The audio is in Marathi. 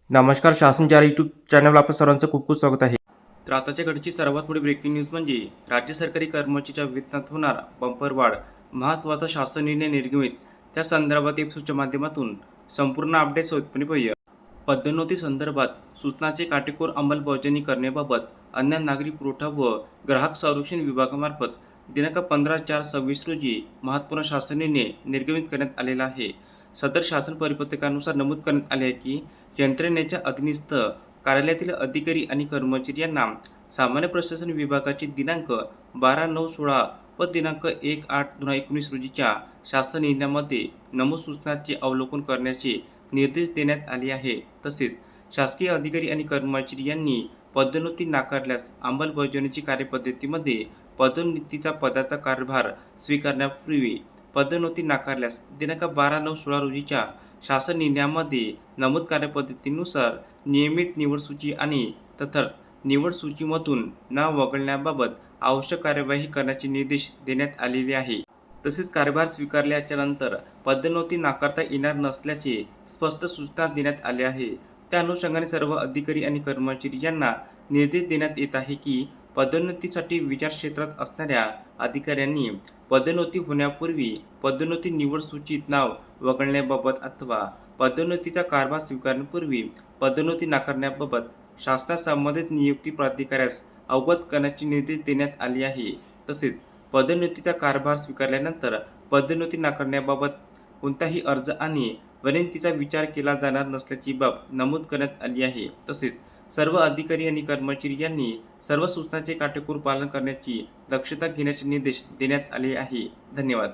नमस्कार. शासन चार यूट्यूब चॅनलवर आपलं सर्वांचं खूप खूप स्वागत आहे. तर आताच्या घडीची सर्वात मोठी ब्रेकिंग न्यूज म्हणजे राज्य सरकारी कर्मचाऱ्यांच्या वेतनात होणार बंपर वाढ. महत्त्वाचा शासन निर्णय निर्गमित. त्या संदर्भात एपिसोडच्या माध्यमातून संपूर्ण अपडेट सोबतपणे पाहूया. पदोन्नती संदर्भात सूचनांची काटेकोर अंमलबजावणी करण्याबाबत अन्न नागरी पुरवठा व ग्राहक संरक्षण विभागामार्फत दिनांक 15/4/26 रोजी महत्त्वपूर्ण शासन निर्णय निर्गमित करण्यात आलेला आहे. सदर शासन परिपत्रकानुसार नमूद करण्यात आले आहे की यंत्रणेच्या अधीनस्थ कार्यालयातील अधिकारी आणि कर्मचारी यांना सामान्य प्रशासन विभागाचे दिनांक 12/9/16 व दिनांक 1/8/2019 रोजीच्या शासन निर्णयामध्ये नमूद सूचनांचे अवलोकन करण्याचे निर्देश देण्यात आले आहे. तसेच शासकीय अधिकारी आणि कर्मचारी यांनी पदोन्नती नाकारल्यास अंमलबजावणीची कार्यपद्धतीमध्ये पदोन्नतीचा पदाचा कारभार स्वीकारण्यापूर्वी पदोन्नती नाकारल्यास दिनांक 12/9/16 रोजीच्या शासन निर्णयामध्ये नमूद कार्यपद्धतीनुसार नियमित निवड सूची आणि तथर निवड सूचीमधून नाव वगळण्याबाबत आवश्यक कार्यवाही करण्याचे निर्देश देण्यात आलेले आहे. तसेच कार्यभार स्वीकारल्याच्या नंतर पदोन्नती नाकारता येणार नसल्याचे स्पष्ट सूचना देण्यात आल्या आहे. त्या अनुषंगाने सर्व अधिकारी आणि कर्मचारी यांना निर्देश देण्यात येत आहे की पदोन्नतीसाठी विचारक्षेत्रात असणाऱ्या अधिकाऱ्यांनी पदोन्नती होण्यापूर्वी पदोन्नती निवड सूचीत नाव वगळण्याबाबत अथवा पदोन्नतीचा कारभार स्वीकारण्यापूर्वी पदोन्नती नाकारण्याबाबत शासनास संबंधित नियुक्ती प्राधिकाऱ्यास अवगत करण्याचे निर्देश देण्यात आले आहे. तसेच पदोन्नतीचा कारभार स्वीकारल्यानंतर पदोन्नती नाकारण्याबाबत कोणताही अर्ज आणि विनंतीचा विचार केला जाणार नसल्याची बाब नमूद करण्यात आली आहे. तसेच सर्व अधिकारी आणि कर्मचारी यांनी सर्व सूचनांचे काटेकोर पालन करण्याची दक्षता घेण्याचे निर्देश देण्यात आले आहे. धन्यवाद.